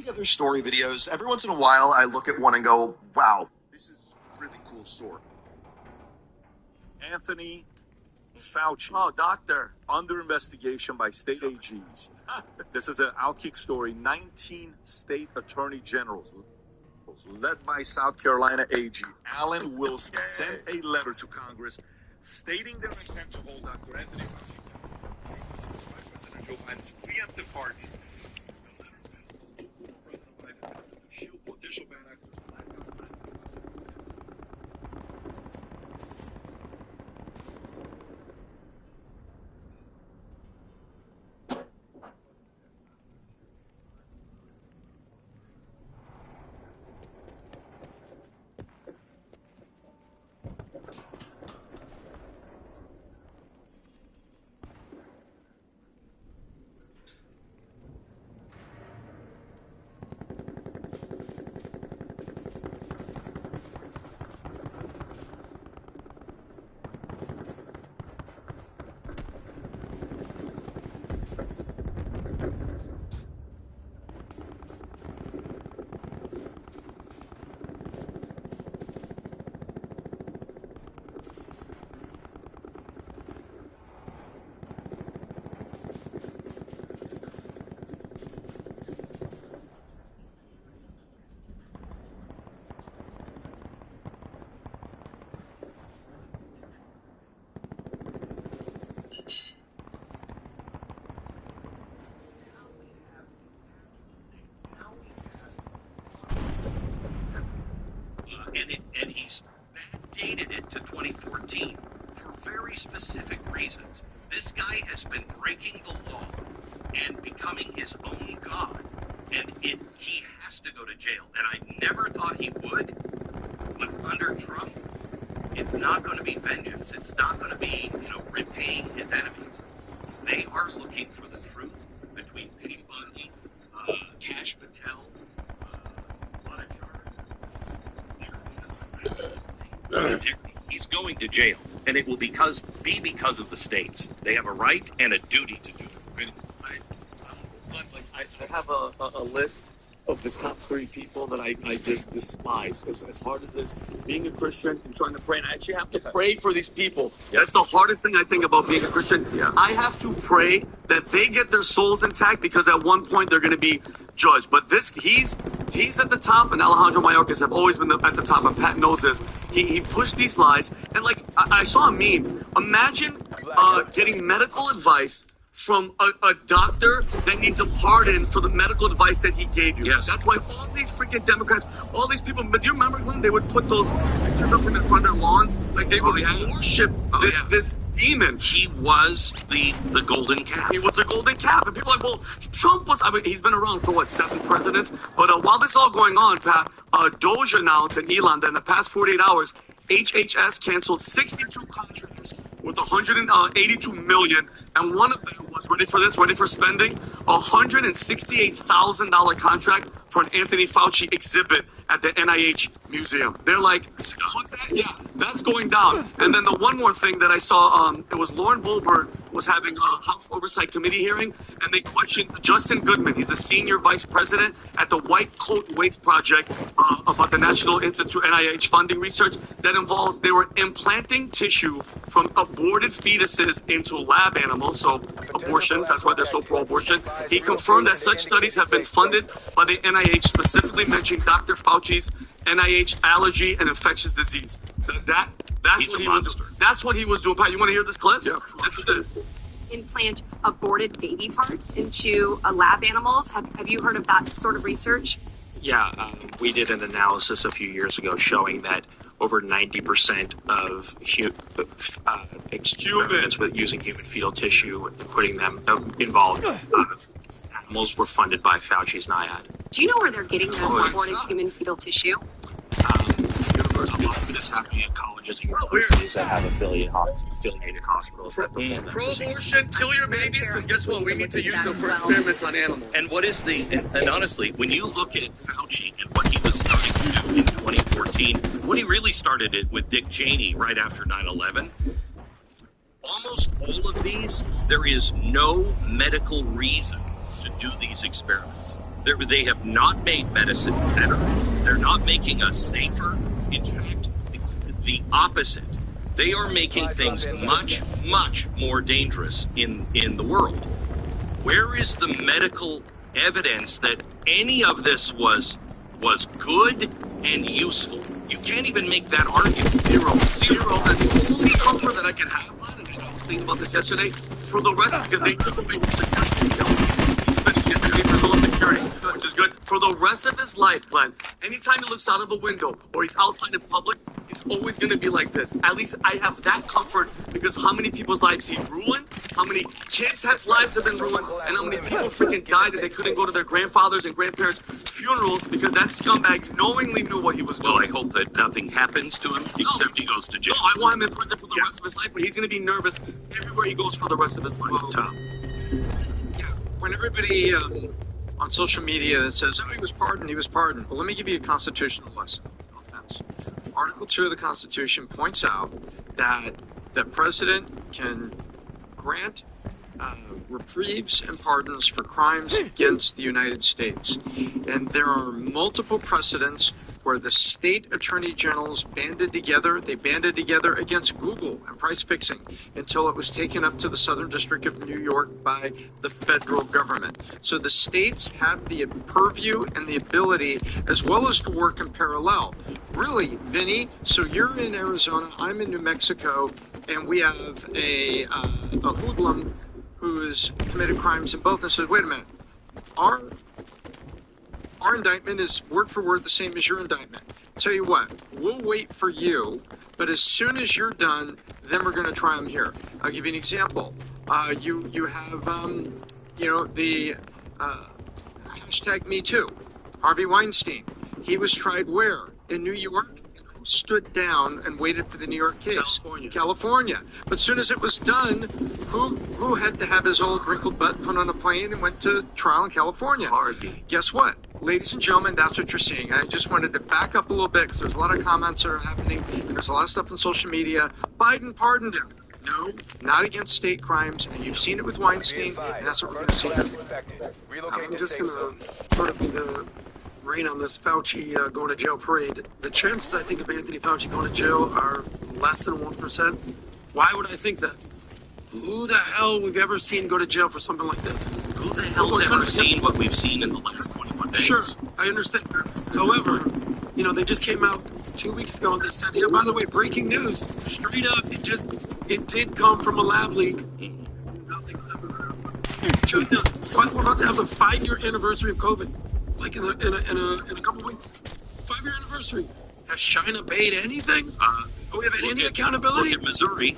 together story videos. Every once in a while, I look at one and go, wow, this is a really cool story. Anthony Fauci, doctor, under investigation by state AGs. This is an Outkick story. 19 state attorney generals, led by South Carolina AG Alan Wilson, sent a letter to Congress stating their intent to hold Dr. Anthony Fauci by President Joe Biden's preemptive pardon. The letter said, President Biden to shield potential bad actors. And he's backdated it to 2014 for very specific reasons. This guy has been breaking the law and becoming his own god, and he has to go to jail. And I never thought he would, but under Trump, it's not going to be vengeance. It's not going to be, repaying his enemies. They are looking for the truth between Pete Bundy, Kash Patel, he's going to jail, and it will be because of the states. They have a right and a duty to do it. I have a list of the top 3 people that I just despise. As hard as this, being a Christian and trying to pray, and I actually have to pray for these people. That's the hardest thing I think about being a Christian. Yeah. I have to pray that they get their souls intact, because at one point they're going to be judged. But he's at the top, and Alejandro Mayorkas have always been at the top, and Pat knows this. He pushed these lies, and I saw a meme. Imagine getting medical advice from a doctor that needs a pardon for the medical advice that he gave you. Yes. That's why all these freaking Democrats, all these people, but do you remember when they would put those pictures up in front of their lawns? Like they would worship this demon. He was the golden calf. He was the golden calf. And people are like, well, Trump was, he's been around for 7 presidents? But while this is all going on, Pat, Doge announced and Elon that in the past 48 hours, HHS canceled 62 contracts with 182 million, and one of them was, ready for spending, $168,000 contract for an Anthony Fauci exhibit at the NIH museum. They're like, yeah, that's going down. And then the one more thing that I saw, it was Lauren Boebert was having a House Oversight Committee hearing, and they questioned Justin Goodman. He's a senior vice president at the White Coat Waste Project about the National Institute NIH funding research that involves, they were implanting tissue from aborted fetuses into lab animals, so abortions, that's why they're so pro-abortion. He confirmed that such studies have been funded by the NIH, specifically mentioning Dr. Fauci's NIH allergy and infectious disease. That's what he was doing. Pat, you want to hear this clip? Yeah. This is it. Implant aborted baby parts into lab animals. Have you heard of that sort of research? Yeah, we did an analysis a few years ago showing that over 90% of experiments with using human fetal tissue and putting them involved animals were funded by Fauci's NIAID. Do you know where they're getting the aborted human fetal tissue? A lot of it is happening at colleges and universities that have affiliated hospitals that perform that. Pro-abortion, kill your babies, because guess what? We need to use them for experiments on animals. And what is and honestly, when you look at Fauci and what he was starting to do in 2014, when he really started it with Dick Cheney right after 9/11, almost all of these, there is no medical reason to do these experiments. They have not made medicine better. They're not making us safer. In fact, it's the opposite. They are making things much, much more dangerous in the world. Where is the medical evidence that any of this was good and useful? You can't even make that argument. Zero. And the only comfort that I can have, and I was thinking about this yesterday, for the rest, because they took away his security. Security, which is good. For the rest of his life, Glenn, anytime he looks out of a window or he's outside in public, it's always going to be like this. At least I have that comfort, because how many people's lives he ruined, how many kids' lives have been ruined, and how many people freaking died that they couldn't go to their grandfathers' and grandparents' funerals because that scumbag knowingly knew what he was doing. Well, I hope that nothing happens to him except he goes to jail. No, I want him in prison for the rest of his life, but he's going to be nervous everywhere he goes for the rest of his life. Well, Tom, when everybody on social media that says, oh, he was pardoned. Well, let me give you a constitutional lesson. No offense. Article 2 of the Constitution points out that the president can grant reprieves and pardons for crimes against the United States. And there are multiple precedents where the state attorney generals banded together. They banded together against Google and price fixing until it was taken up to the Southern District of New York by the federal government. So the states have the purview and the ability, as well as to work in parallel. Really, Vinny, so you're in Arizona, I'm in New Mexico, and we have a hoodlum who has committed crimes in both and said, wait a minute, our indictment is word for word the same as your indictment. Tell you what, we'll wait for you, but as soon as you're done, then we're going to try them here. I'll give you an example. You have, the hashtag Me Too. Harvey Weinstein. He was tried where? In New York. Who stood down and waited for the New York case? California. But as soon as it was done, who had to have his old wrinkled butt put on a plane and went to trial in California? Harvey. Guess what? Ladies and gentlemen, that's what you're seeing. I just wanted to back up a little bit because there's a lot of comments that are happening. And there's a lot of stuff on social media. Biden pardoned him. No, not against state crimes. And you've seen it with Weinstein. And that's what we're going to see here. I'm just going to sort of rain on this Fauci going to jail parade. The chances, I think, of Anthony Fauci going to jail are less than 1%. Why would I think that? Who the hell we've ever seen go to jail for something like this? Who the hell's ever seen what we've seen in the last 21 days? Sure, I understand. However, they just came out 2 weeks ago and they said, by the way, breaking news, straight up, it did come from a lab leak. Nothing China, we're about to have the 5-year anniversary of COVID, like in a couple weeks. 5-year anniversary. Has China paid anything? Do we have any accountability? Look at Missouri.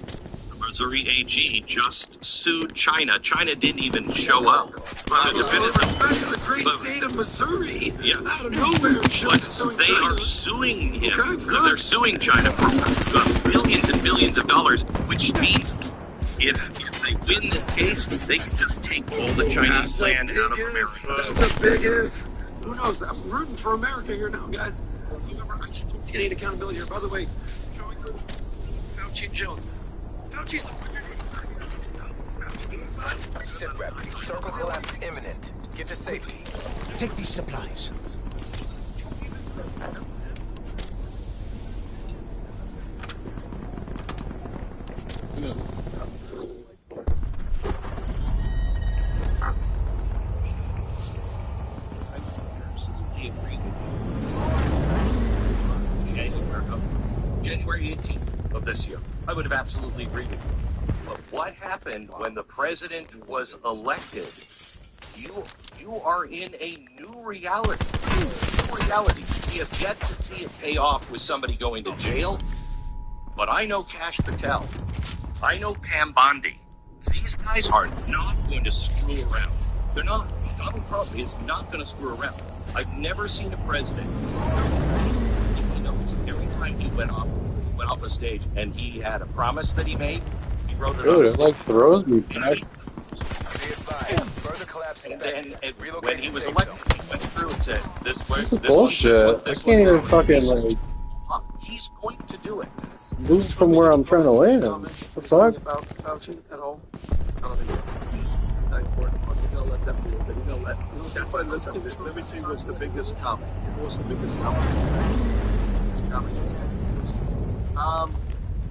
Missouri AG just sued China. China didn't even show up. Respect to the great state of Missouri. Yeah. Out of nowhere, they are suing him. Okay, good. They're suing China for billions and billions of dollars, which means if they win this case, they can just take all the Chinese land out of America. That's a big if. Who knows? I'm rooting for America here now, guys. I just don't see any accountability here. By the way, going through Fauci in jail. Fauci's Sit rep. Circle collapse imminent. Get to safety. Take these supplies. January 18th of this year, I would have absolutely agreed with you. But what happened when the president was elected? You are in a new reality. We have yet to see it pay off with somebody going to jail. But I know Kash Patel. I know Pam Bondi. These guys are not going to screw around. They're not. Donald Trump is not going to screw around. I've never seen a president. Every time he went off a stage and he had a promise that he made, he wrote it. Dude, it throws me back. And then when he was elected, he went through and said, "This is bullshit. I can't even fucking He's going to do it. Move from where I'm trying to land. What the fuck? About Fauci at all? I don't think it's that important. He's gonna let them do it, but he's gonna let Yeah, but listen, let me tell you what's the biggest comment. What's the biggest comment?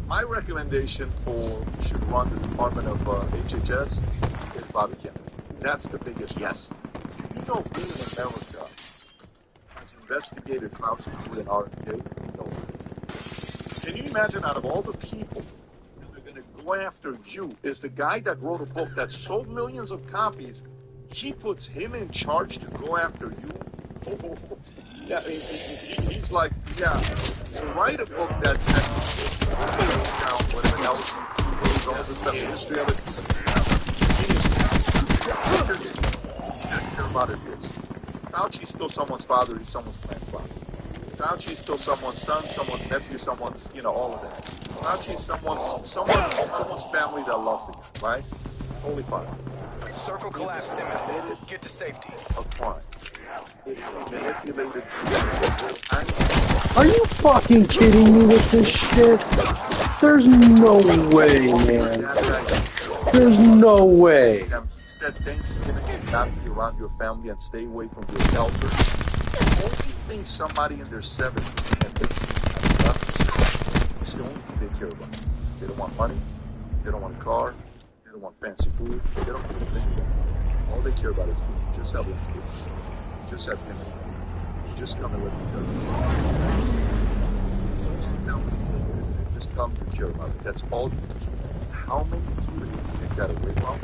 My recommendation for who should run the Department of HHS is Bobby Kennedy. That's the biggest yes. You know who in America has investigated Fauci more than RFK? No. Can you imagine out of all the people that are going to go after you is the guy that wrote a book that sold millions of copies? He puts him in charge to go after you? Oh. Yeah, he's like, yeah, to write a book that's down, whatever else, all the stuff, the history of it. Care about it is. Fauci's still someone's father, he's someone's grandfather. Fauci's still someone's son, someone's nephew, someone's, all of that. Fauci's someone's family that loves the guy, right? Totally fine. Circle collapse imminent. Get to safety. A crime. It's manipulated. Are you fucking kidding me with this shit? There's no way, man. There's no way. Instead, Thanksgiving should not be around your family and stay away from your elders. The only thing somebody in their 70s and 50s, it's the only thing they care about. They don't want money. They don't want a car. They don't want fancy food. They don't want anything. All they care about is just have them kids. Just have him. Just come and let me tell you. Just come and care about it. That's all you do. How many people do you think that away from?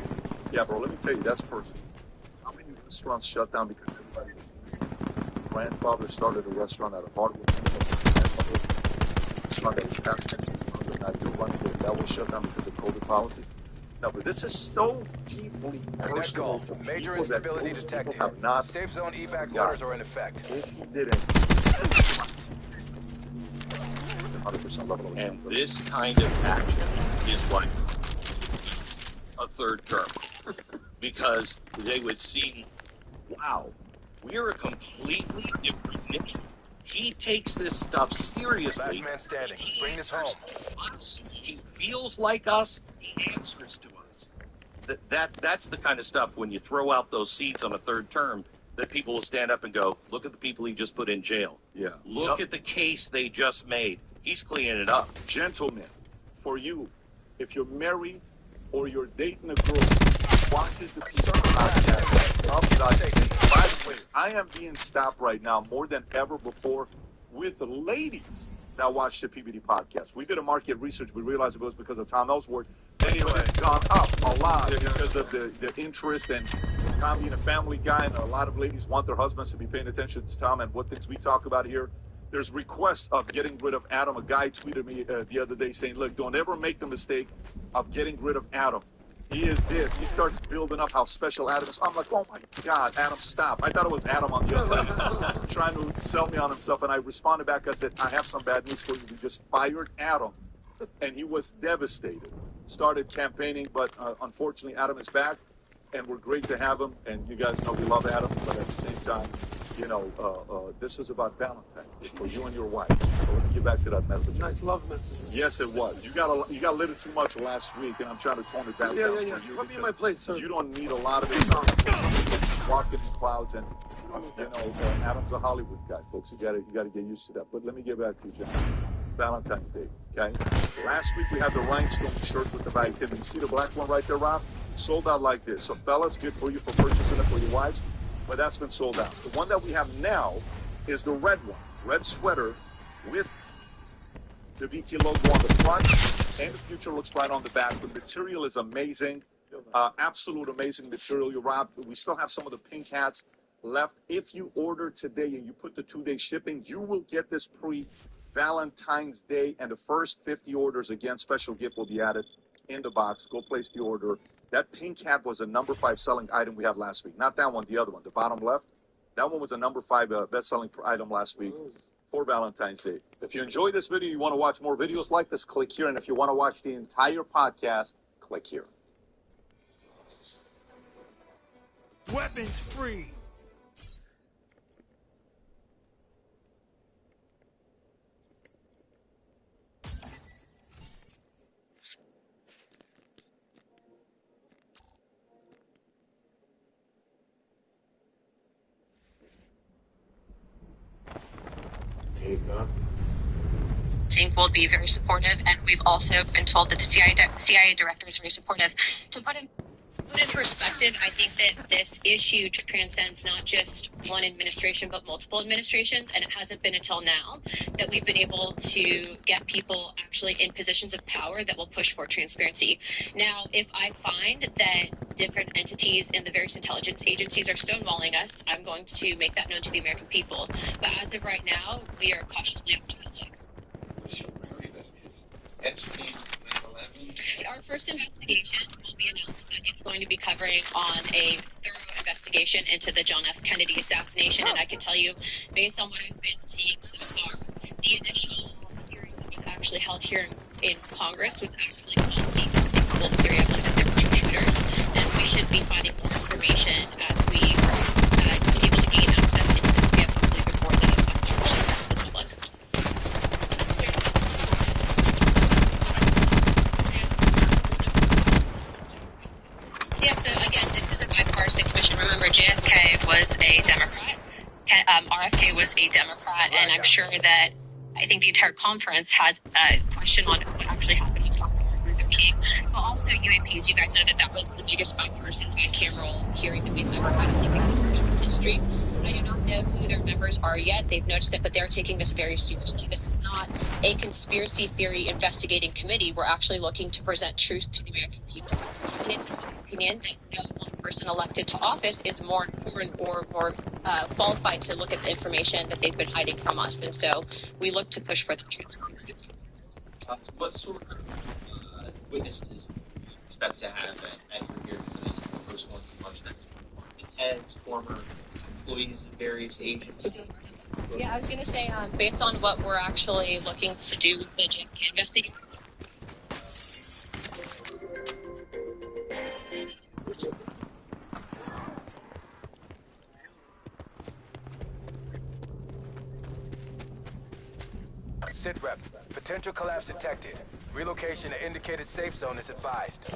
Yeah, bro, let me tell you, that's personal. How many restaurants shut down because everybody, grandfather started a restaurant out of Hardwood. Restaurant that was passing that was shut down because of COVID policy. No, but this is so deeply personal. Major instability detected. Safe zone evac orders are in effect. If he didn't, 100% level. And this kind of action is what a third term. Because they would see, wow, we're a completely different nation. He takes this stuff seriously. Last man standing. Bring this home. He feels like us. He answers to us. That's the kind of stuff when you throw out those seats on a third term that people will stand up and go, look at the people he just put in jail. Yeah. Look at the case they just made. He's cleaning it up. Gentlemen, for you, if you're married or you're dating a girl, watch the podcast. By the way, I am being stopped right now more than ever before with ladies that watch the PBD podcast. We did a market research. We realized it was because of Tom Ellsworth. Anyway, it's gone up a lot because of the interest and Tom being a family guy, and a lot of ladies want their husbands to be paying attention to Tom and what things we talk about here. There's requests of getting rid of Adam. A guy tweeted me the other day saying, look, don't ever make the mistake of getting rid of Adam. He is this. He starts building up how special Adam is. I'm like, oh my God, Adam, stop. I thought it was Adam on the other end trying to sell me on himself. And I responded back. I said, I have some bad news for you. We just fired Adam. And he was devastated. Started campaigning, but unfortunately, Adam is back. And we're great to have him. And you guys know we love Adam. But at the same time, this is about Valentine's Day for you and your wives. So let me get back to that message. Nice love message. Yes, it was. You got a little too much last week, and I'm trying to tone it down. Yeah. For you Put me in my place, sir. You don't need a lot of it. Walking in clouds, and Adam's a Hollywood guy, folks. You gotta get used to that. But let me get back to you, John. Valentine's Day, okay? Last week we had the rhinestone shirt with the bag tip. You see the black one right there, Rob? Sold out like this. So fellas, good for you for purchasing it for your wives. But that's been sold out. The one that we have now is the red one. Red sweater with the VT logo on the front, and the future looks right on the back. The material is amazing. Absolute amazing material, Rob. We still have some of the pink hats left. If you order today and you put the 2-day shipping, you will get this pre-Valentine's Day. And the first 50 orders, again, special gift will be added in the box. Go place the order. That pink hat was a number 5 selling item we had last week. Not that one, the other one, the bottom left. That one was a number 5 best-selling item last week for Valentine's Day. If you enjoyed this video, you want to watch more videos like this, click here. And if you want to watch the entire podcast, click here. Weapons free. think will be very supportive, and we've also been told that the CIA director is very supportive. To put in perspective, I think that this issue transcends not just one administration, but multiple administrations, and it hasn't been until now that we've been able to get people actually in positions of power that will push for transparency. Now, if I find that different entities in the various intelligence agencies are stonewalling us, I'm going to make that known to the American people. But as of right now, we are cautiously optimistic. Our first investigation will be announced, but it's going to be covering on a thorough investigation into the John F. Kennedy assassination. And I can tell you, based on what I've been seeing so far, the initial hearing that was actually held here in Congress was actually mostly the theory of that there were shooters. And we should be finding more information as we are able to gain access into the family before the facts are released to the public. Yeah, so again, this is a bipartisan commission. Remember, JFK was a Democrat, RFK was a Democrat, and I'm sure that I think the entire conference has a question on what actually happened with Dr. Martin Luther King. But also UAPs, you guys know that was the biggest bipartisan bicameral hearing that we've ever had in American history. I do not know who their members are yet. They've noticed it, but they're taking this very seriously. This is not a conspiracy theory investigating committee. We're actually looking to present truth to the American people. And it's in my opinion that no one person elected to office is more important or more qualified to look at the information that they've been hiding from us. And so we look to push for the transparency. What sort of witnesses do you expect to have at your hearing for the first one to March 9th? Heads, former employees of various agencies? Yeah, I was going to say, based on what we're actually looking to do with the JFK investigation, SITREP, potential collapse detected. Relocation to indicated safe zone is advised.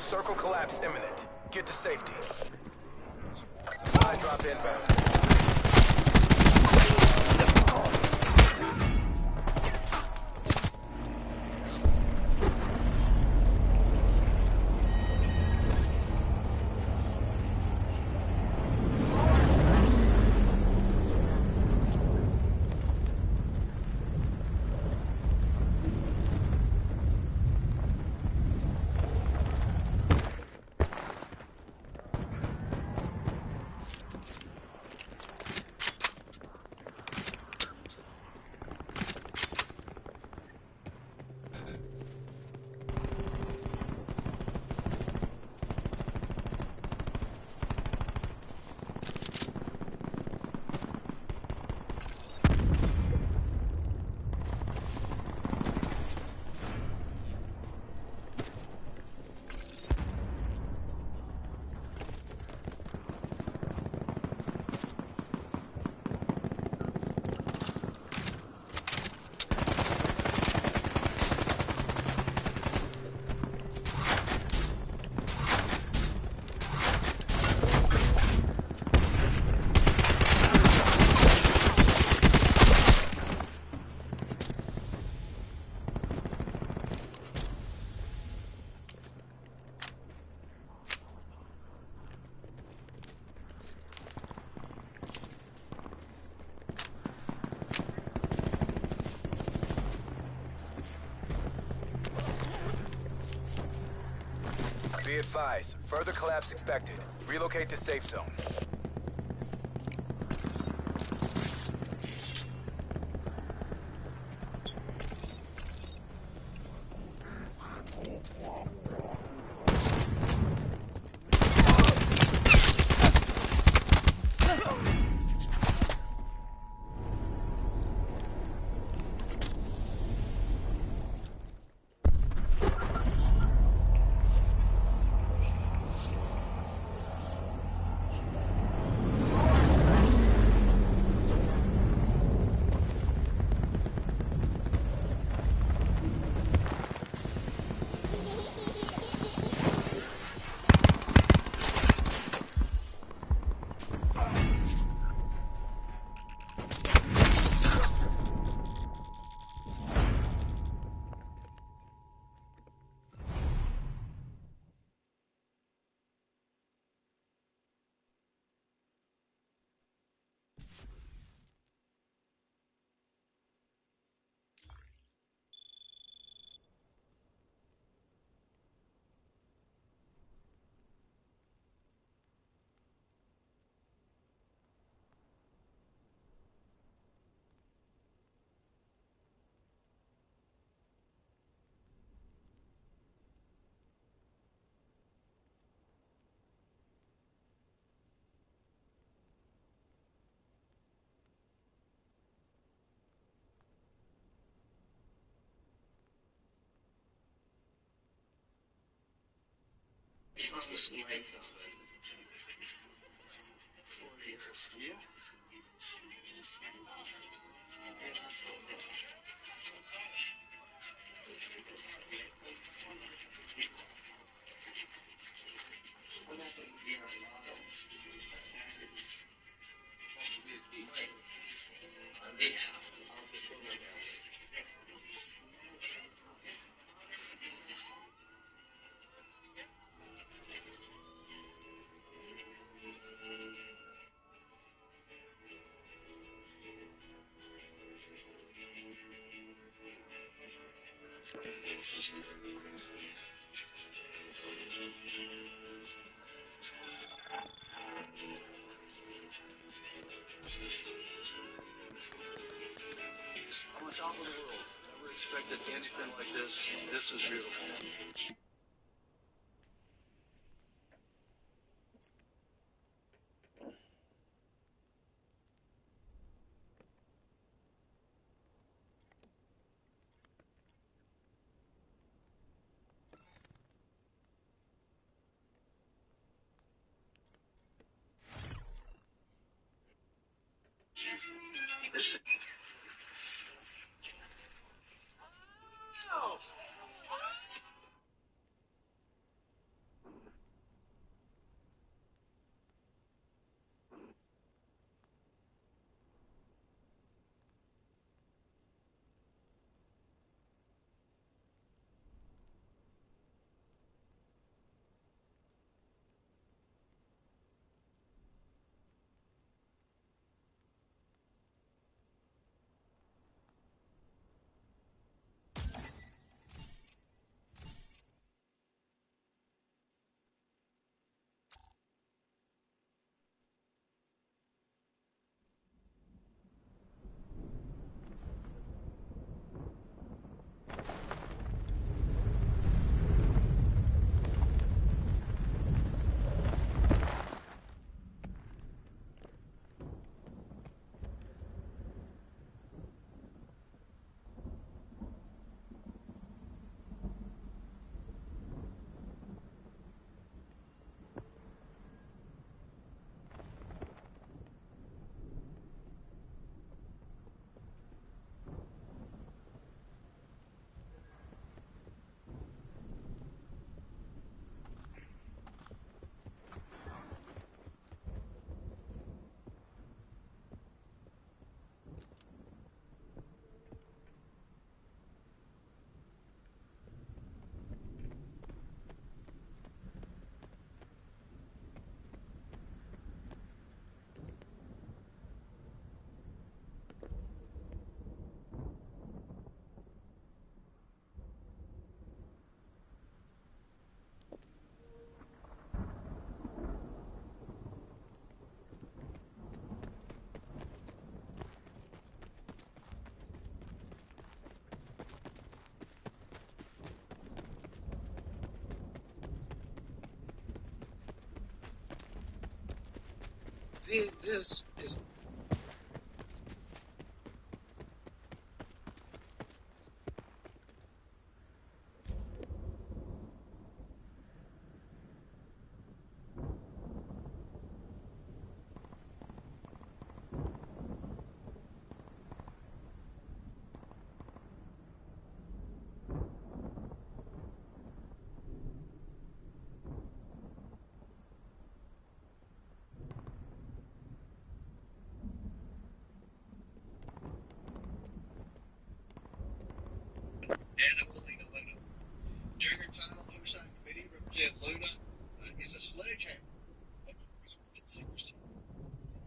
Circle collapse imminent. Get to safety. Supply drop inbound. Be advised, further collapse expected. Relocate to safe zone. On the top of the world. Never expected anything like this. This is beautiful. This is Anna Polina Luna. During her time on the Oversight Committee, Representative Luna is a sledgehammer.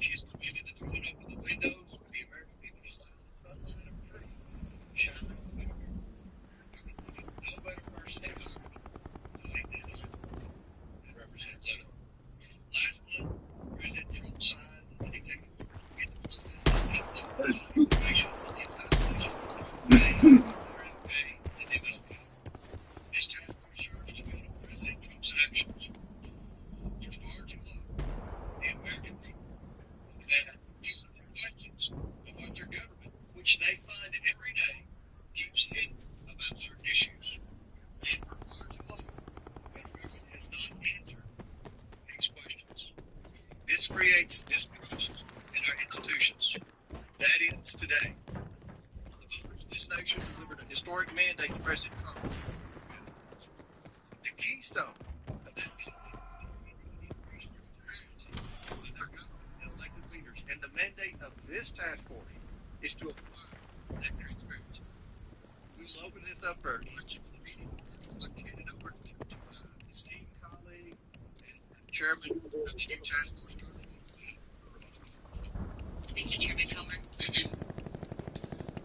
She is committed to throwing open the windows for the American people to allow the sunlight of truth to shine on America. I can think of no better person in Congress to lead this time than Representative Luna. Last month, President Trump signed an executive order to get the process of information on the assassination of RFK and MLK. This task force serves to build on President Trump's actions. For far too long, the American people have had reasonable questions of what their government, which they find every day, keeps hidden about certain issues. And for far too long, the government has not answered these questions. This creates distrust in our institutions. That ends today. The voters of this nation delivered a historic mandate to President Trump. The keystone of that mandate is increased transparency with our government and elected leaders. And the mandate of this task force is to acquire that transparency. We will open this up for questions for the meeting. I'd like to hand it over to esteemed colleague and chairman of the new task force. Thank you, Chairman Comer.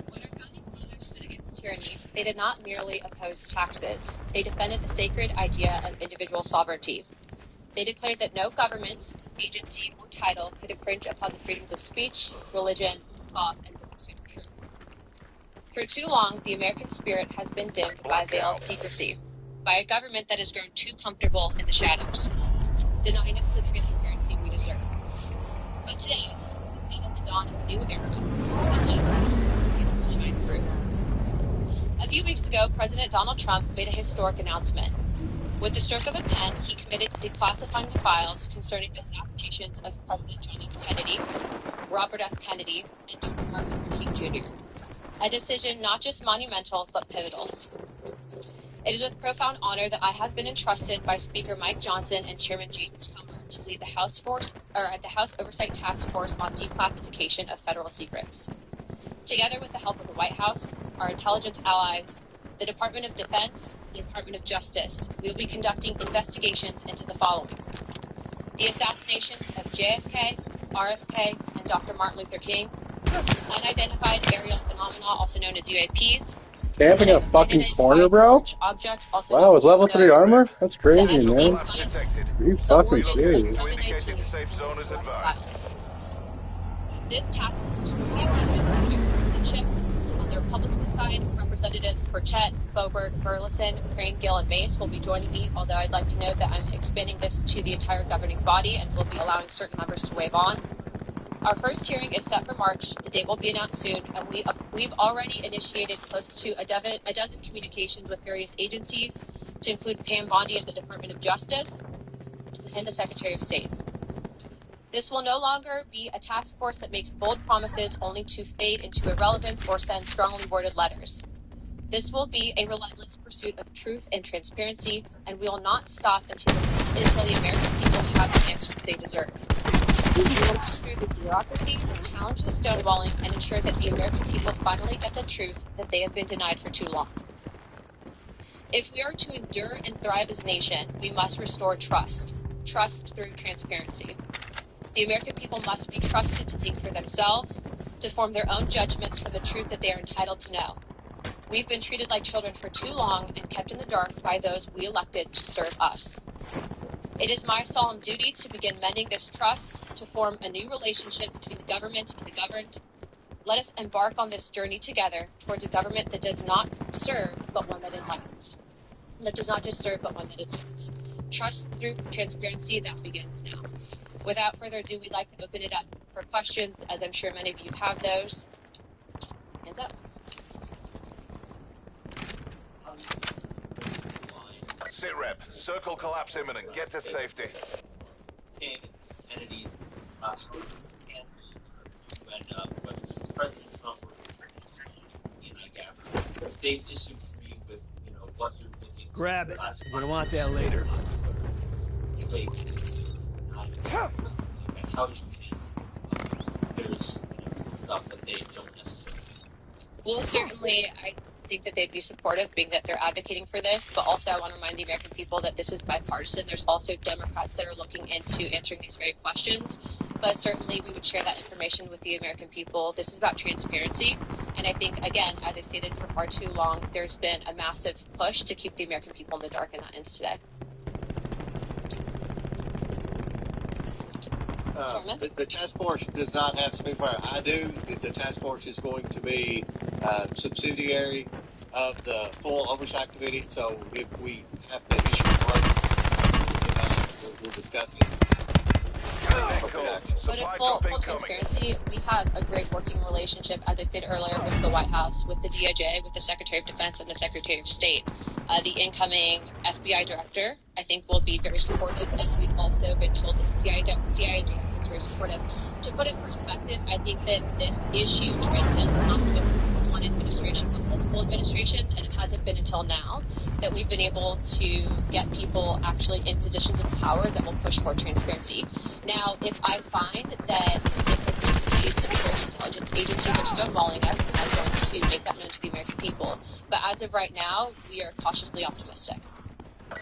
When our founding fathers stood against tyranny, they did not merely oppose taxes. They defended the sacred idea of individual sovereignty. They declared that no government, agency, or title could infringe upon the freedoms of speech, religion, thought, and the pursuit of truth. For too long, the American spirit has been dimmed by veiled secrecy, by a government that has grown too comfortable in the shadows, denying us the transparency we deserve. But today, instead of the dawn of a new era, a few weeks ago, President Donald Trump made a historic announcement. With the stroke of a pen, he committed to declassifying the files concerning the assassinations of President John F. Kennedy, Robert F. Kennedy, and Dr. Martin Luther King Jr. A decision not just monumental, but pivotal. It is with profound honor that I have been entrusted by Speaker Mike Johnson and Chairman James Comer to lead the House Oversight Task Force on declassification of federal secrets. Together with the help of the White House, our intelligence allies, the Department of Defense, the Department of Justice, we will be conducting investigations into the following: the assassinations of JFK, RFK, and Dr. Martin Luther King, unidentified aerial phenomena, also known as UAPs, camping a fucking corner, bro? objects, also Wow, it's level 3 armor? That's crazy, the man. actual Are you fucking serious? Indicated safe zone is advised. This task force will be equipped with citizenship. On the Republican side, Representatives Burchett, Boebert, Burleson, Crane, Gill, and Mace will be joining me, although I'd like to note that I'm expanding this to the entire governing body and will be allowing certain members to waive on. Our first hearing is set for March. The date will be announced soon, and we've already initiated close to a dozen communications with various agencies, to include Pam Bondi of the Department of Justice and the Secretary of State. This will no longer be a task force that makes bold promises only to fade into irrelevance or send strongly worded letters. This will be a relentless pursuit of truth and transparency, and we will not stop until the American people have the answers they deserve. We will push through the bureaucracy, challenge the stonewalling, and ensure that the American people finally get the truth that they have been denied for too long. If we are to endure and thrive as a nation, we must restore trust through transparency. The American people must be trusted to think for themselves, to form their own judgments for the truth that they are entitled to know. We've been treated like children for too long and kept in the dark by those we elected to serve us. It is my solemn duty to begin mending this trust, to form a new relationship between the government and the governed. Let us embark on this journey together towards a government that does not serve, but one that enlightens. That does not just serve, but one that enlightens. Trust through transparency, that begins now. without further ado, we'd like to open it up for questions, as I'm sure many of you have those. Hands up. SITREP, circle collapse imminent. Get to safety. Entities and end up with President Trump they disagree with what you're looking. Grab it. You're gonna want that later. There's some stuff that they don't necessarily. Well, certainly, I think that they'd be supportive, being that they're advocating for this, but also I want to remind the American people that this is bipartisan. There's also Democrats that are looking into answering these very questions, but certainly we would share that information with the American people. This is about transparency, and I think, again, as I stated for far too long, there's been a massive push to keep the American people in the dark, and that ends today. The task force does not have subpoena power. I do. The task force is going to be subsidiary of the full oversight committee. So if we have to issue one, we'll discuss it. But in full transparency, we have a great working relationship, as I stated earlier, with the White House, with the DOJ, with the Secretary of Defense, and the Secretary of State. The incoming FBI director, I think, will be very supportive, and we've also been told that the CIA director is very supportive. To put it in perspective, I think that this issue transcends not just one administration, but multiple administrations, and it hasn't been until now that we've been able to get people actually in positions of power that will push for transparency. Now, if I find that different entities and various intelligence agencies are stonewalling us, I'm going to make that known to the American people. But as of right now, we are cautiously optimistic.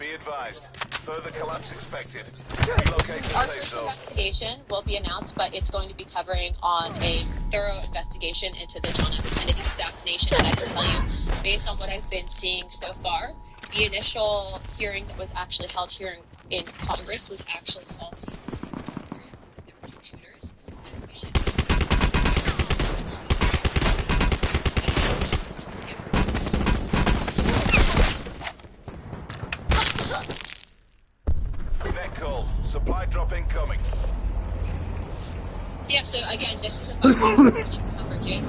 Be advised. Further collapse expected. Relocate to Our safe first zone. investigation will be announced, but it's going to be covering on a thorough investigation into the John F. Kennedy assassination. And I can tell you, based on what I've been seeing so far, the initial hearing that was actually held here in Congress was actually faulty. There were two shooters, and we should. Net call. Supply drop incoming. Yeah, so again, this is a question number J.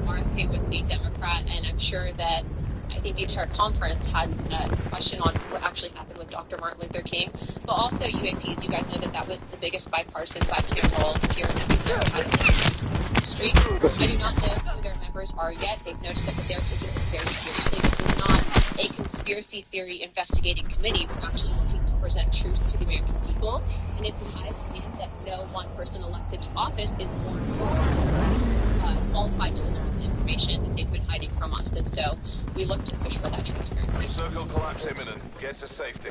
RFK with the Democrat, and I'm sure that I think the entire conference had a question on what actually happened with Dr. Martin Luther King, but also UAPs. You guys know that that was the biggest bipartisan 5-cam roll here in the street. I do not know who their members are yet. They've noticed that they're taking this very seriously. This is not a conspiracy theory investigating committee. We're actually looking to present truth to the American people, and it's in my opinion that no one person elected to office is more qualified to learn the information that they've been hiding from us, and so we look to push for that transparency. Circle collapse imminent. Get to safety.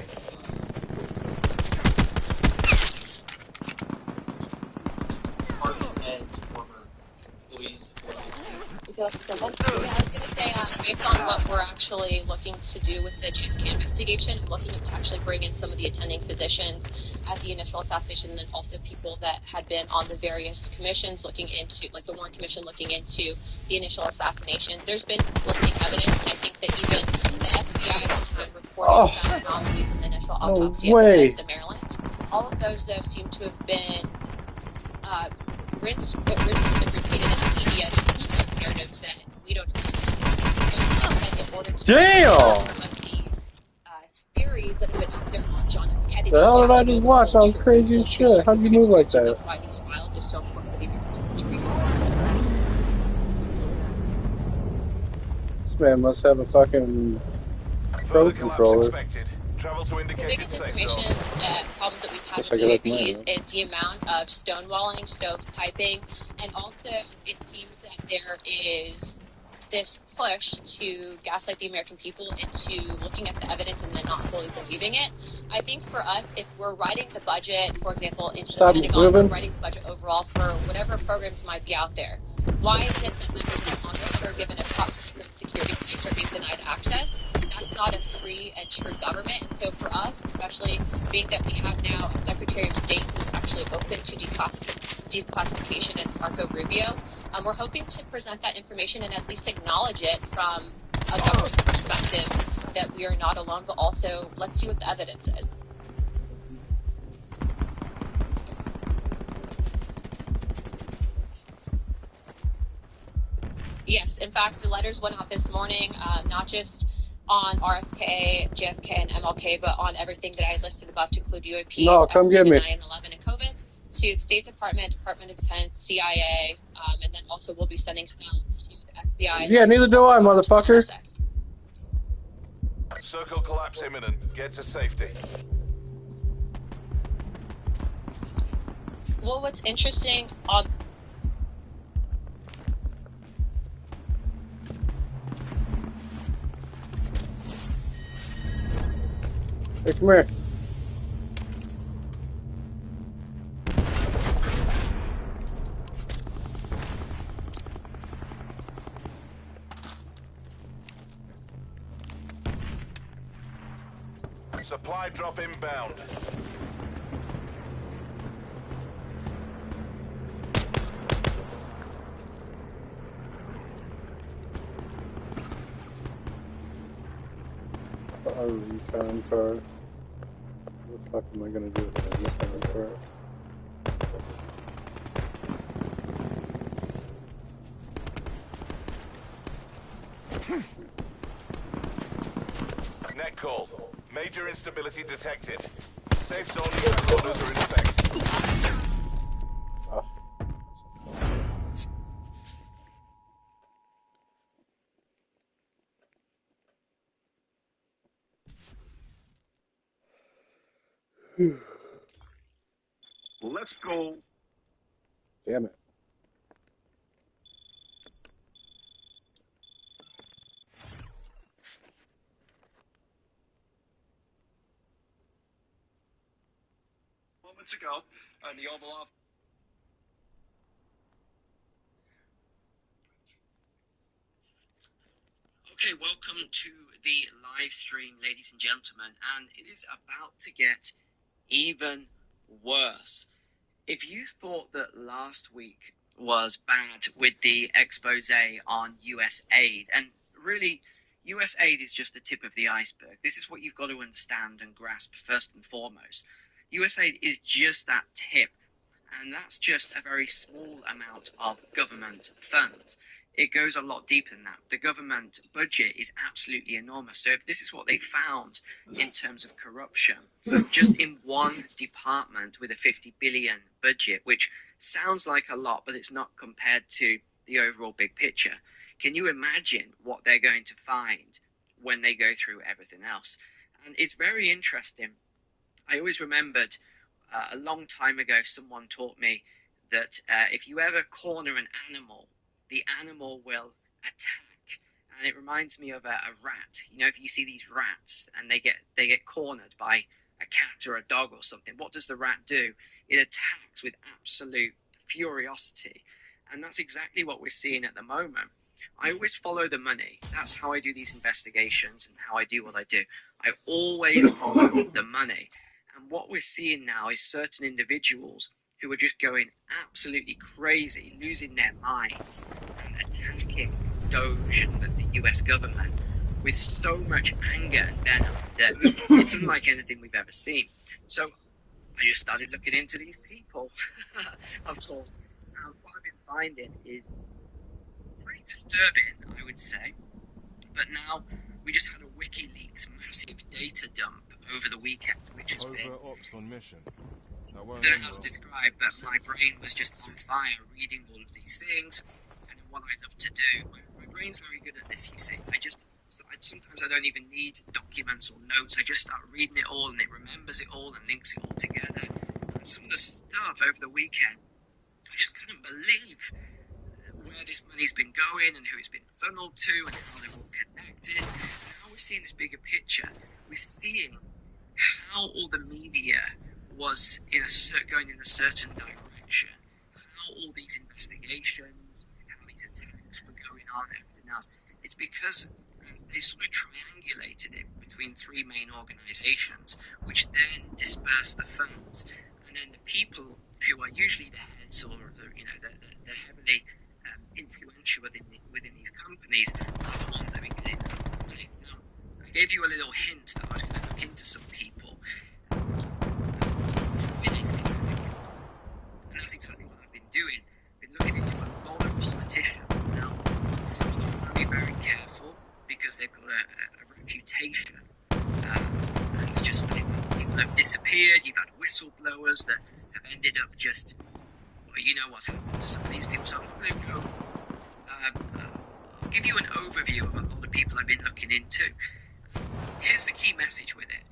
Department heads, former employees. Yeah, I was going to say, based on what we're actually looking to do with the JFK investigation, looking to actually bring in some of the attending physicians at the initial assassination, and then also people that had been on the various commissions looking into, like the Warren Commission looking into the initial assassination. There's been conflicting evidence, and I think that even the FBI has been reporting some anomalies in the initial autopsy of Bethesda, Maryland. All of those, though, seem to have been rinsed and repeated in the media to push the narrative that we don't know. Damn! Theories that have been out there on John F. Kennedy. The hell did I just watch? That was crazy as shit. How'd you move like that? That's why these files are so important for the American country. This man must have a fucking pro controller. Expected. Travel to The indicated biggest safe information zone. problem that we've had Guess with I the get like UAPs mine, is the amount of stonewalling, stovepiping, and also it seems that there is this push to gaslight the American people into looking at the evidence and then not fully believing it. I think for us, if we're writing the budget, for example, into the Pentagon, we're writing the budget overall for whatever programs might be out there. Why is it that members of Congress are given a top security clearance or being denied access? That's not a free and true government. And so for us, especially being that we have now a Secretary of State who's actually open to declassification and Marco Rubio, we're hoping to present that information and at least acknowledge it from a government perspective that we are not alone, but also let's see what the evidence is. Yes, in fact, the letters went out this morning, not just on RFK, JFK, and MLK, but on everything that I listed above to include UAP, No, come get me. 9/11, and COVID, to State Department, Department of Defense, CIA, and then also we'll be sending some to the FBI. Yeah, neither do I, motherfucker. Circle collapse imminent. Get to safety. Well, what's interesting on... Hey, come here. Supply drop inbound. A recon car. What the fuck am I gonna do with that recon car? Net call. Major instability detected. Safe zone orders are in effect. Let's go. Damn it. Moments ago, on the Oval Office. Okay, welcome to the live stream, ladies and gentlemen, and it is about to get even worse. If you thought that last week was bad with the expose on US aid, and really, US aid is just the tip of the iceberg. This is what you've got to understand and grasp first and foremost. US aid is just that tip, and that's just a very small amount of government funds. It goes a lot deeper than that. The government budget is absolutely enormous. So if this is what they found in terms of corruption, just in one department with a 50 billion budget, which sounds like a lot, but it's not compared to the overall big picture. Can you imagine what they're going to find when they go through everything else? And it's very interesting. I always remembered a long time ago, someone taught me that if you ever corner an animal, the animal will attack. And it reminds me of a rat. You know, if you see these rats and they get cornered by a cat or a dog or something, what does the rat do? It attacks with absolute furiosity. And that's exactly what we're seeing at the moment. I always follow the money. That's how I do these investigations and how I do what I do. I always follow the money. And what we're seeing now is certain individuals who are just going absolutely crazy, losing their minds, and attacking Doge and the US government with so much anger and venom that it's unlike anything we've ever seen. So I just started looking into these people, of course. What I've been finding is pretty disturbing, I would say. But now we just had a WikiLeaks massive data dump over the weekend, which has been... ops on mission. I don't know how to describe, but my brain was just on fire reading all of these things, and what I love to do. My brain's very good at this, you see. Sometimes I don't even need documents or notes. I just start reading it all, and it remembers it all and links it all together. And some of the stuff over the weekend, I just couldn't believe where this money's been going and who it's been funneled to and how they're all connected. And how we're seeing this bigger picture. We're seeing how all the media was going in a certain direction, how all these investigations, how these attacks were going on, everything else. It's because they sort of triangulated it between three main organizations, which then dispersed the funds, and then the people who are usually the heads or they're heavily influential within these companies are the ones that have been getting money. Now, I gave you a little hint that I was going to look into some people. And that's exactly what I've been doing. Been looking into a lot of politicians now. very careful because they've got a reputation. It's just that people have disappeared. You've had whistleblowers that have ended up just, well, you know what's happened to some of these people. So I'm going to go, I'll give you an overview of a lot of people I've been looking into. Here's the key message with it.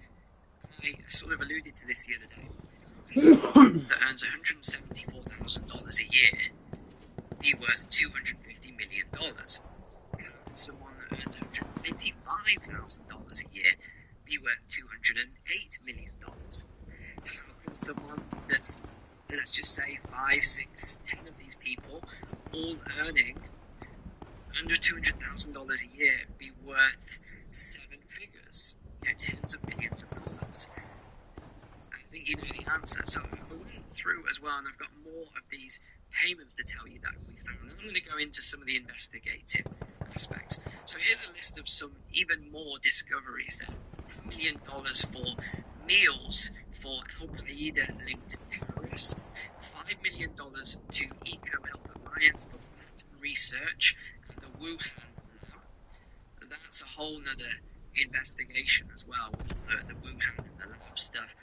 I sort of alluded to this the other day. Someone that earns $174,000 a year be worth $250 million. Someone that earns $195,000 a year be worth $208 million. How can someone that's, let's just say 5, 6, 10 of these people all earning under $200,000 a year be worth 7 figures, tens of millions of dollars? I think you know the answer. So I went through as well, and I've got more of these payments to tell you that we found. And I'm going to go into some of the investigative aspects. So here's a list of some even more discoveries there. $10 million for meals for Al-Qaeda-linked terrorists. $5 million to EcoHealth Alliance for plant research and the Wuhan lab. That's a whole nother investigation as well, with the Wuhan and the lab stuff.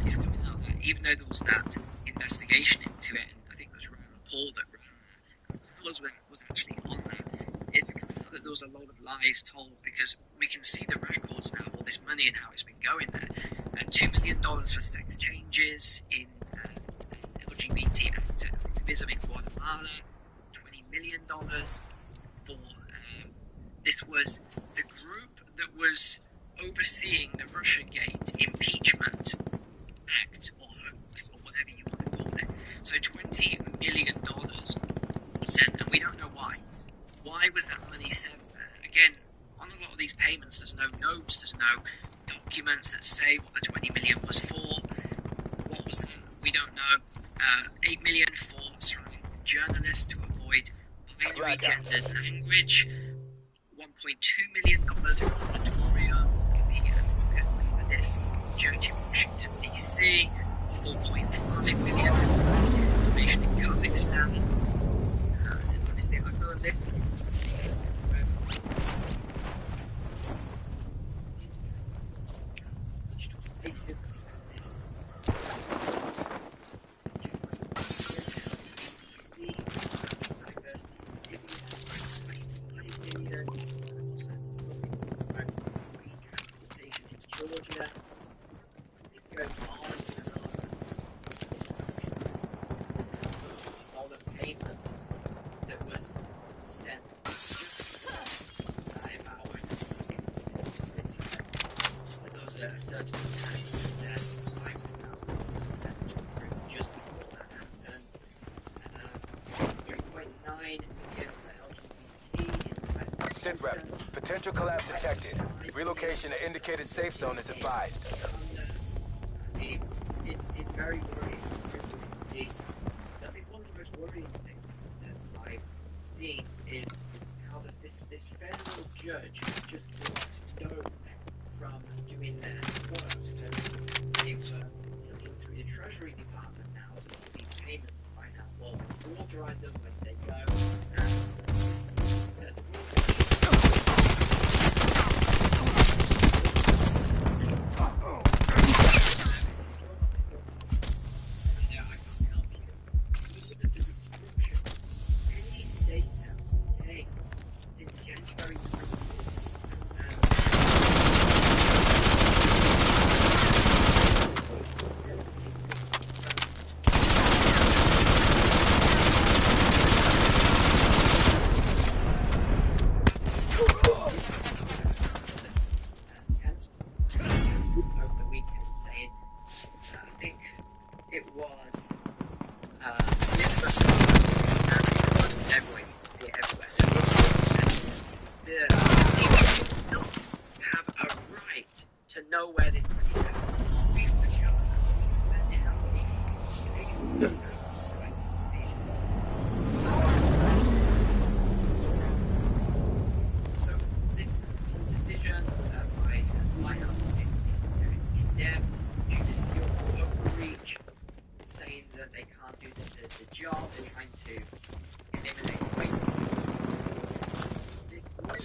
It's coming out that even though there was that investigation into it, and I think it was Rand Paul that ran that, was actually on that, it's coming out that there was a lot of lies told, because we can see the records now, all this money and how it's been going there. $2 million for sex changes in LGBT activism in Guatemala, $20 million for, this was the group that was overseeing the Russiagate impeachment act or hoax or whatever you want to call it. So $20 million was sent, and we don't know why. Why was that money sent there? Again, on a lot of these payments, there's no notes, there's no documents that say what the $20 million was for. What was that? We don't know. $8 million for striking journalists to avoid binary gendered language. $1.2 million for auditorium for this church in Washington, D.C. $4.5 million for information in Kazakhstan. Honestly, I've got a list. Georgia. It's going on and on. All the paper that was sent just 5 hours. Those are certain times that $5,000 just before that happened. 3.9 million for LGBT. SITREP. Potential collapse detected. Relocation to indicated safe zone is advised. It's very worrying. I think one of the most worrying things that I've seen is how that this federal judge just walked over from doing their work. So they've looking through the Treasury Department now to look at these payments and find out, well, who authorized them, when they go, and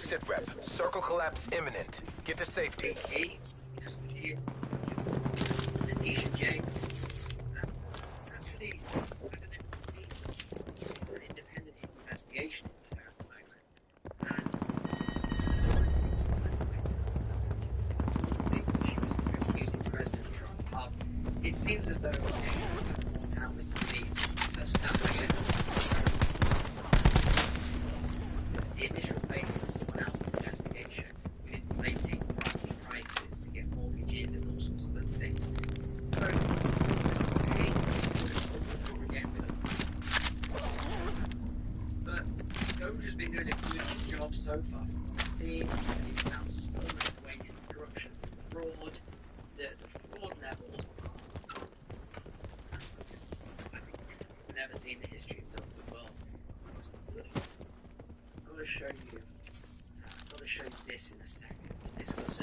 Sitrep, circle collapse imminent. Get to safety. Letitia J. Actually, I don't know an independent investigation into her at the moment. And she was accusing President Trump. It seems as though town with some of these the initial phase of someone else's investigation with inflating property prices to get mortgages and all sorts of other things. So, but Doge has been doing a good job so far. Seeing the amounts of waste, corruption, fraud, the fraud levels I've never seen in the history of the world. I've got to show you this in a second. This was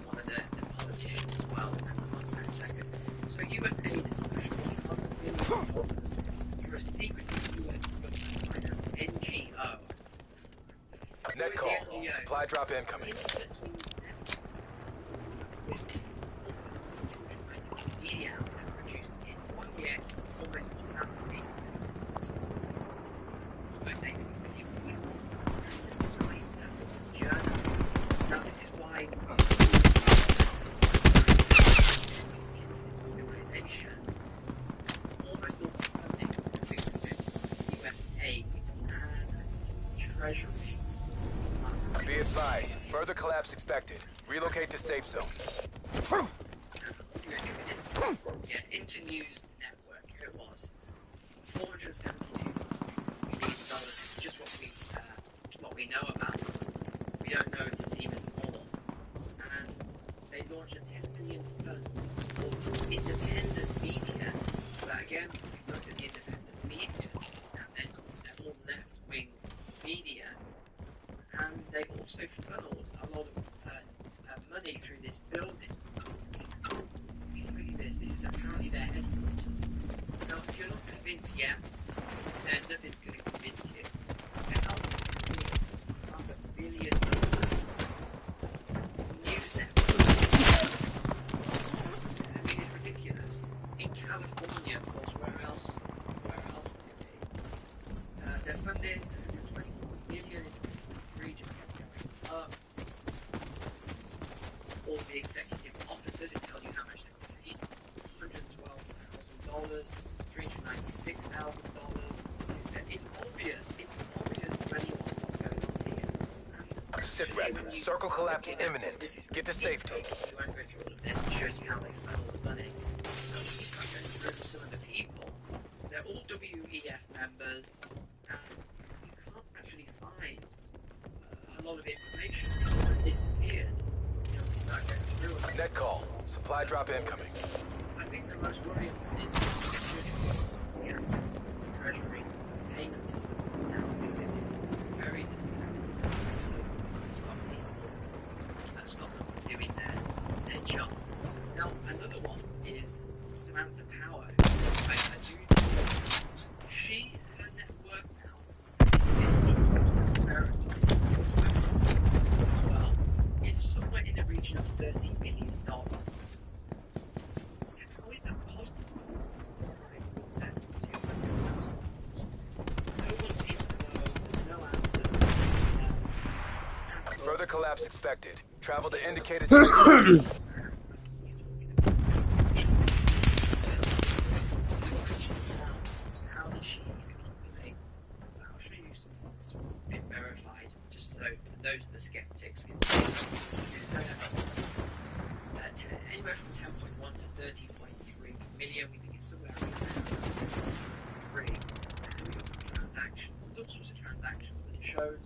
one of the politicians as well. Come on, in a second. So US aid through a secret US NGO. Net call. Supply drop incoming. Media outlet produced in 1 year almost 1,000 people. Now this is why organization almost all funding US aid and treasury. Be advised, further collapse expected. Relocate to safe zone. Yeah, Internews Network, here it was. $472 million is just what we know about. We don't know if there's even more. And they launched a $10 million fund for independent media. But again, if you look at the independent media, they're all left-wing media. And they've also funneled a lot of money through this building. Look at this. This is apparently their headquarters. Now, if you're not convinced yet, then nothing's going to convince you. They're helping $1 billion news network. I mean, it's ridiculous. In California, of course, where else would it be? They're funding $24 million in just kept going up. All the executive officers, it tells you how much they were paid. $112,000, $396,000. It's obvious to anyone what's going on here. Sitrep, circle collapse imminent. Get to safety. You won't go through all of this. It shows you how they funnel the money. You start going through some of the people. They're all WEF members, and you can't actually find a lot of information. It's disappeared. You know, we start going through it. Net call. Supply drop incoming. I think the most worrying one is the treasury payment systems. Now, I think this is very disturbing to stop people. Stop them from doing their job. Now, another one is Samantha Power. I do know she, her network now, is verified as well, is somewhere in the region of $30 million. How is that possible? No one seems to know. There's no answers. Further collapse expected. Travel to indicated safe zone. How did she calculate? I'll show you some what's been verified, just so those of the skeptics can see. It's anywhere from 10.1 to 30.3 million. We think it's somewhere around 3. And we've got some transactions. There's all sorts of transactions, but it shows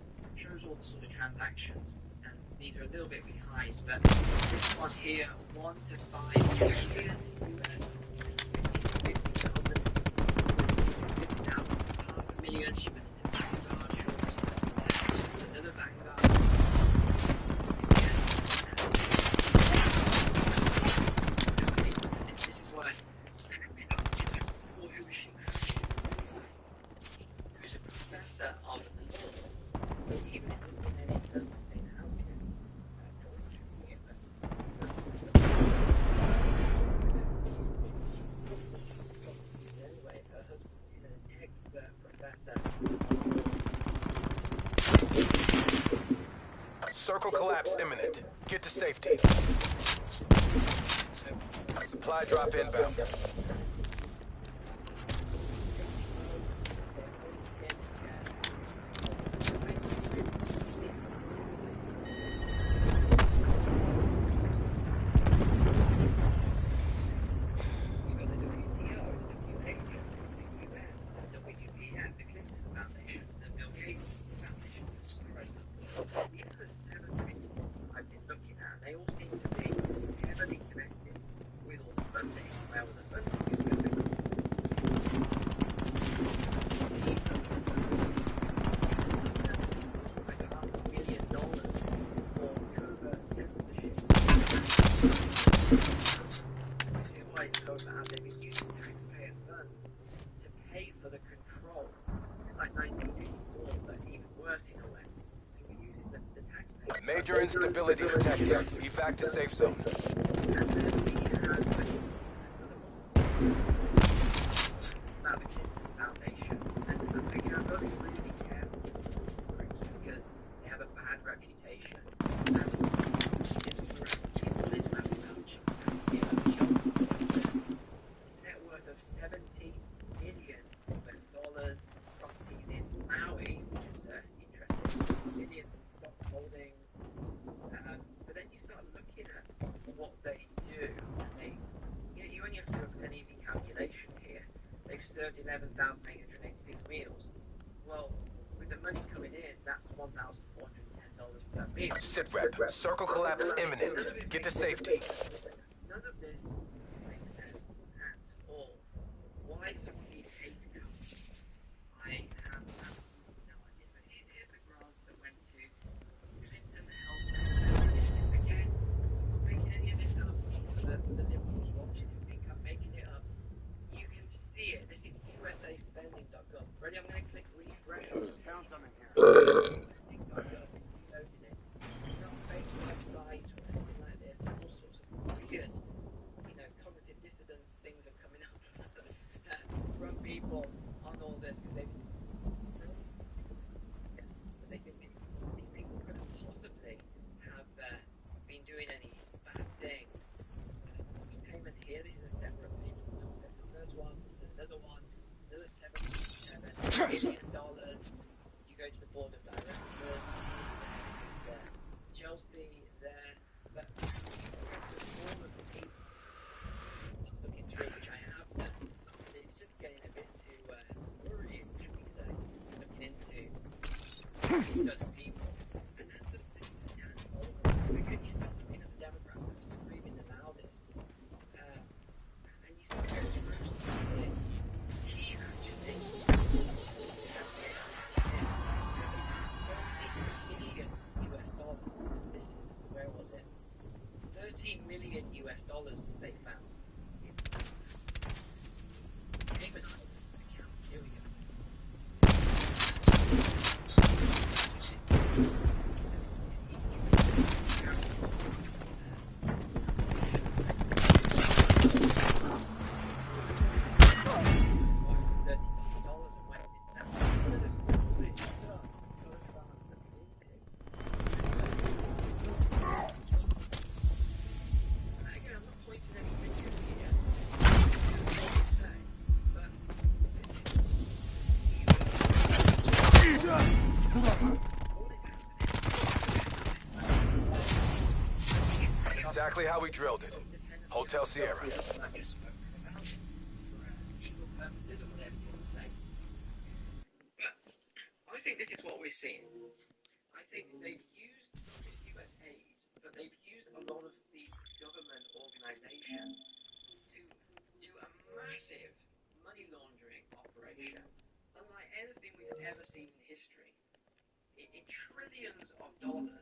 all the sort of transactions. And these are a little bit behind, but this one here, 1 to 5 million US. 50,000, $500,000. She went into Vanguard, another Vanguard. This is why who is she? Who's a professor of law, even if Circle collapse imminent. Get to safety. Supply drop inbound. I've been looking at, they all seem to be heavily connected with all the funding. Well, the funding is going to like $500 million for covert censorship. I see why it's so bad. They've been using taxpayer funds to pay for the control. It's like 1984, but even worse in a way. Major instability detected. Evac to safe zone. Foundation. And I'm thinking I've got to be really careful with some of these groups because they have a bad reputation. And it's around this massive culture. Net worth of $70 million US, properties in Maui, which is interesting, millions in stock holdings. But then you start looking at what they do, and you only have to do an easy calculation here. They've served 11,886 meals. Well, with the money coming in, that's $1,410 per meal. Sit rep. Circle collapse imminent. Get to safety. None of this makes sense at all. Why some of these hate comes, I have absolutely no idea. But here's the grants that went to Clinton Health Initiative. Again, I'm not making any of this up for the liberals watching who think I'm making it up. You can see it. This is usaspending.gov. Ready? I'm going to click refresh on this. Spending.gov. Reloading it. It's not a fake website or anything like this. All sorts of weird, cognitive dissonance things are coming up from people on all this because they've been but they think these people couldn't possibly have been doing any bad things. Payment here, this is a separate payment. There's the first one, there's another one, another $77 million. You go to the board of directors, there's Chelsea there, but all of the people I'm looking through, which I have done, it's just getting a bit too worrying, should we say, looking into those people. And that's the thing, because you start looking at the Democrats that are screaming the loudest, and you start going through something, he actually where was it? $13 million they found. Cayman Islands account. Here we go. Exactly how we drilled it. Hotel Sierra. I think this is what we're seeing. I think they've used not just US aid, but they've used a lot of these government organizations to do a massive money laundering operation, unlike anything we've ever seen in history. In trillions of dollars.